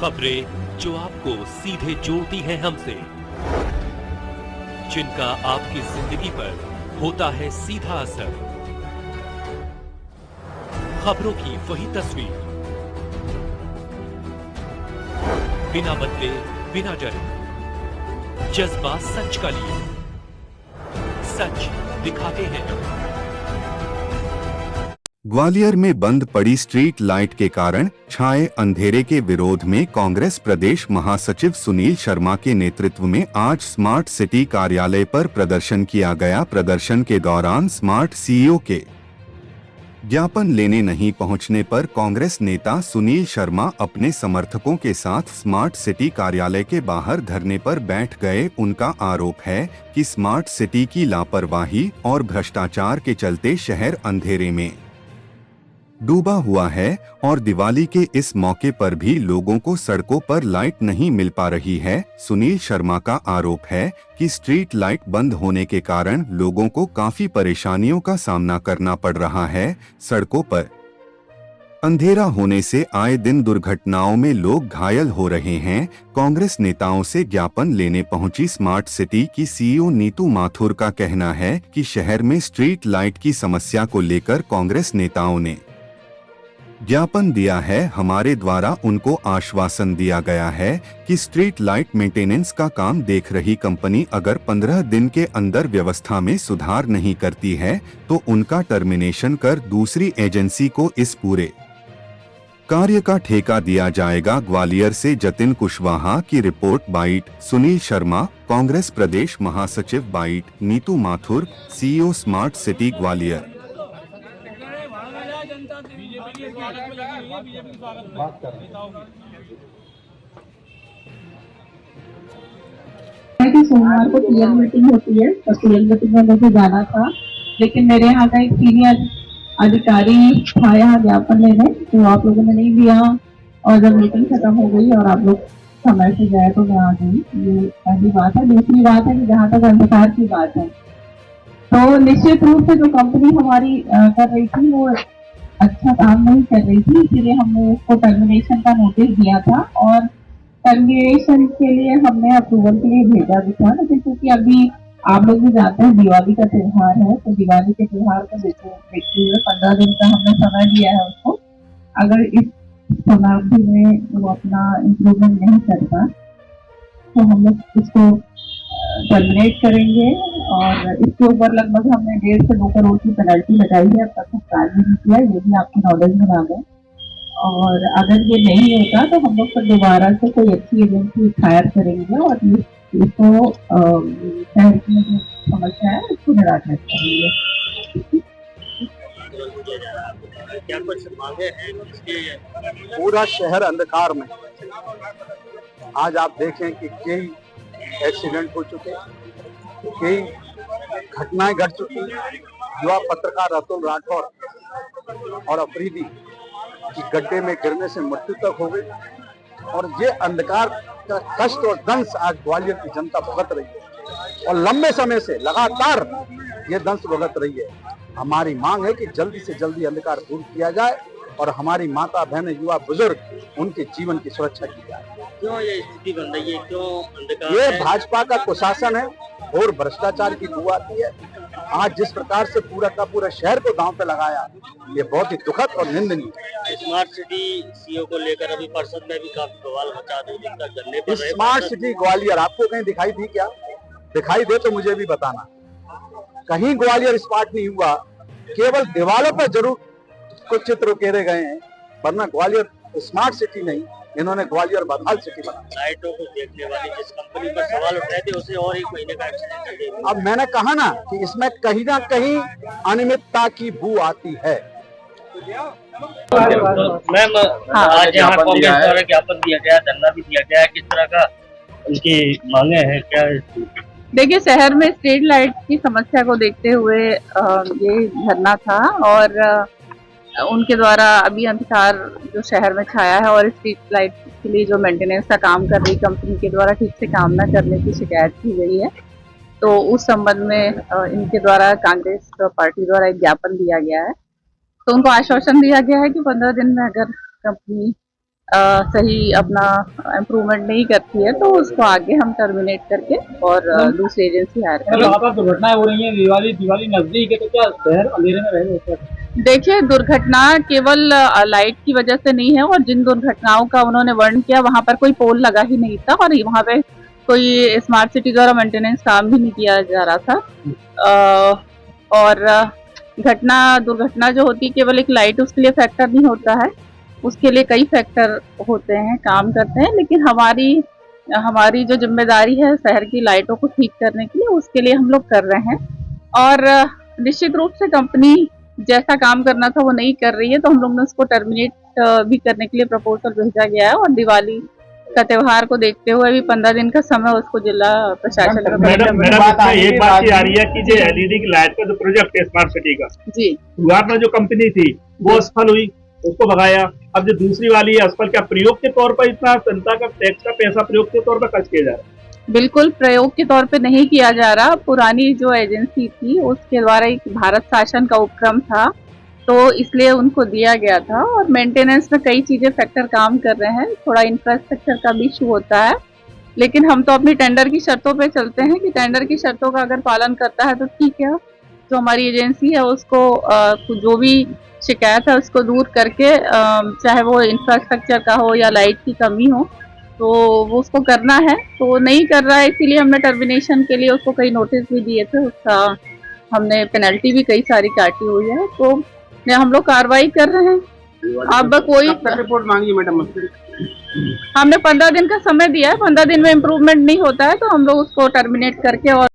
खबरें जो आपको सीधे जोड़ती हैं हमसे, जिनका आपकी जिंदगी पर होता है सीधा असर। खबरों की वही तस्वीर, बिना बदले बिना डरे, जज्बा सच का लिए, सच दिखाते हैं। ग्वालियर में बंद पड़ी स्ट्रीट लाइट के कारण छाए अंधेरे के विरोध में कांग्रेस प्रदेश महासचिव सुनील शर्मा के नेतृत्व में आज स्मार्ट सिटी कार्यालय पर प्रदर्शन किया गया। प्रदर्शन के दौरान स्मार्ट सीईओ के ज्ञापन लेने नहीं पहुंचने पर कांग्रेस नेता सुनील शर्मा अपने समर्थकों के साथ स्मार्ट सिटी कार्यालय के बाहर धरने पर बैठ गए। उनका आरोप है कि स्मार्ट सिटी की लापरवाही और भ्रष्टाचार के चलते शहर अंधेरे में डूबा हुआ है और दिवाली के इस मौके पर भी लोगों को सड़कों पर लाइट नहीं मिल पा रही है। सुनील शर्मा का आरोप है कि स्ट्रीट लाइट बंद होने के कारण लोगों को काफी परेशानियों का सामना करना पड़ रहा है। सड़कों पर अंधेरा होने से आए दिन दुर्घटनाओं में लोग घायल हो रहे हैं। कांग्रेस नेताओं से ज्ञापन लेने पहुंची स्मार्ट सिटी की सीईओ नीतू माथुर का कहना है कि शहर में स्ट्रीट लाइट की समस्या को लेकर कांग्रेस नेताओं ने ज्ञापन दिया है। हमारे द्वारा उनको आश्वासन दिया गया है कि स्ट्रीट लाइट मेंटेनेंस का काम देख रही कंपनी अगर 15 दिन के अंदर व्यवस्था में सुधार नहीं करती है तो उनका टर्मिनेशन कर दूसरी एजेंसी को इस पूरे कार्य का ठेका दिया जाएगा। ग्वालियर से जतिन कुशवाहा की रिपोर्ट। बाइट सुनील शर्मा, कांग्रेस प्रदेश महासचिव। Bite Neetu Mathur, CEO smart city Gwalior. सोमवार को पीएल मीटिंग होती है, तो पीएल मीटिंग में मुझे जाना था, लेकिन मेरे यहाँ का एक सीनियर अधिकारी था यहाँ ज्ञापन लेने, तो आप लोगों ने नहीं दिया और जब मीटिंग खत्म हो गई और आप लोग समय से गए तो मैं आ गई। ये पहली बात है। दूसरी बात है कि जहाँ तक अंधकार की बात है, तो निश्चित रूप से जो कंपनी हमारी कर रही थी वो अच्छा काम नहीं कर रही थी, इसलिए हमने उसको टर्मिनेशन का नोटिस दिया था और टर्मिनेशन के लिए हमने अप्रूवल के लिए भेजा भी था। लेकिन क्योंकि अभी आप लोग भी जानते हैं दिवाली का त्योहार है, तो दिवाली के त्योहार को देखते हुए 15 दिन का हमने समय दिया है उसको। अगर इस समाप्ति में वो अपना इम्प्रूवमेंट नहीं करता तो हम लोग इसको टर्मिनेट करेंगे और इसके ऊपर लगभग हमने 1.5 से 2 करोड़ की पेनल्टी लगाई है। अब तक भुगतान भी नहीं किया, ये भी आपके नॉलेज में आ गए। और अगर ये नहीं होता तो हम लोग फिर दोबारा से कोई अच्छी एजेंसी हायर करेंगे और इसको शहर की जो समस्या है इसको निराकरण करेंगे। क्या कुछ मांगे हैं? पूरा शहर अंधकार में। आज आप देखें कि कई एक्सीडेंट हो चुके, कई घटनाएं घट चुकी। युवा पत्रकार अतुल राठौर और अफरीदी की गड्ढे में गिरने से मृत्यु तक हो गई और ये अंधकार का कष्ट और दंश आज ग्वालियर की जनता भुगत रही है और लंबे समय से लगातार ये दंश भुगत रही है। हमारी मांग है कि जल्दी से जल्दी अंधकार दूर किया जाए और हमारी माता बहन युवा बुजुर्ग उनके जीवन की सुरक्षा की जाए। क्यों ये स्थिति बन रही है? क्यों अंधकार? ये भाजपा का कुशासन है और भ्रष्टाचार की बू आती है। आज जिस प्रकार से पूरा का पूरा शहर को दांव पे लगाया, ये बहुत ही दुखद और निंदनीय है। स्मार्ट सिटी सीईओ को लेकर अभी परिषद में भी काफी बवाल मचा दो। स्मार्ट सिटी ग्वालियर आपको कहीं दिखाई दी क्या? दिखाई दे तो मुझे भी बताना। कहीं ग्वालियर स्मार्ट नहीं हुआ, केवल दीवारों पर जरूर कुछ चित्र उकेरे गए हैं, वरना ग्वालियर स्मार्ट सिटी नहीं, इन्होंने ग्वालियर बदहाल सिटी बना। लाइटों को देखने वाली जिस कंपनी पर सवाल उठाए थे उसे और 1 महीने का एक्सीडेंट। अब मैंने कहा ना कि इसमें कहीं ना कहीं अनियमितता की बू आती है। मैम, आज यहाँ कांग्रेस द्वारा ज्ञापन दिया गया, धरना भी दिया गया, किस तरह का उनकी मांगे हैं? क्या देखिए, शहर में स्ट्रीट लाइट की समस्या को देखते हुए ये धरना था और उनके द्वारा अभी अंधकार जो शहर में छाया है और स्ट्रीट लाइट के लिए जो मेंटेनेंस का काम कर रही कंपनी के द्वारा ठीक से काम न करने की शिकायत की गई है। तो उस संबंध में इनके द्वारा कांग्रेस पार्टी द्वारा एक ज्ञापन दिया गया है। तो उनको आश्वासन दिया गया है कि 15 दिन में अगर कंपनी सही अपना इम्प्रूवमेंट नहीं करती है तो उसको आगे हम टर्मिनेट करके और दूसरी एजेंसी हायर करेंगे। वहाँ पर दुर्घटनाएं हो रही हैं, दिवाली नजदीक है, तो क्या शहर अंधेरे में रहेगा? देखिए, दुर्घटना केवल लाइट की वजह से नहीं है, और जिन दुर्घटनाओं का उन्होंने वर्णन किया वहाँ पर कोई पोल लगा ही नहीं था और वहाँ पे कोई स्मार्ट सिटी द्वारा मेंटेनेंस काम भी नहीं किया जा रहा था। और दुर्घटना जो होती है केवल एक लाइट उसके लिए फैक्टर नहीं होता है, उसके लिए कई फैक्टर होते हैं, काम करते हैं। लेकिन हमारी जो जिम्मेदारी है शहर की लाइटों को ठीक करने के लिए, उसके लिए हम लोग कर रहे हैं। और निश्चित रूप से कंपनी जैसा काम करना था वो नहीं कर रही है, तो हम लोग ने उसको टर्मिनेट भी करने के लिए प्रपोजल भेजा गया है। और दिवाली का त्योहार को देखते हुए भी 15 दिन का समय उसको जिला प्रशासन को मैडम एक बात आ रही है कि जो एलईडी की लाइट का जो प्रोजेक्ट है स्मार्ट सिटी का, जी, शुरुआत में जो कंपनी थी वो असफल हुई, उसको भगाया। अब जो दूसरी वाली है असफल, क्या प्रयोग के तौर पर इतना जनता का टैक्स का पैसा प्रयोग के तौर पर खर्च किया जा रहा है? बिल्कुल प्रयोग के तौर पे नहीं किया जा रहा। पुरानी जो एजेंसी थी उसके द्वारा एक भारत शासन का उपक्रम था, तो इसलिए उनको दिया गया था। और मेंटेनेंस में कई चीजें फैक्टर काम कर रहे हैं, थोड़ा इंफ्रास्ट्रक्चर का भी इशू होता है। लेकिन हम तो अपनी टेंडर की शर्तों पे चलते हैं कि टेंडर की शर्तों का अगर पालन करता है तो ठीक है। जो हमारी एजेंसी है उसको जो भी शिकायत है उसको दूर करके, चाहे वो इंफ्रास्ट्रक्चर का हो या लाइट की कमी हो, तो वो उसको करना है। तो नहीं कर रहा है, इसीलिए हमने टर्मिनेशन के लिए उसको कई नोटिस भी दिए थे, उसका हमने पेनल्टी भी कई सारी काटी हुई है। तो हम लोग कार्रवाई कर रहे हैं। अब कोई रिपोर्ट मांगी मैडम? हमने 15 दिन का समय दिया है, 15 दिन में इम्प्रूवमेंट नहीं होता है तो हम लोग उसको टर्मिनेट करके और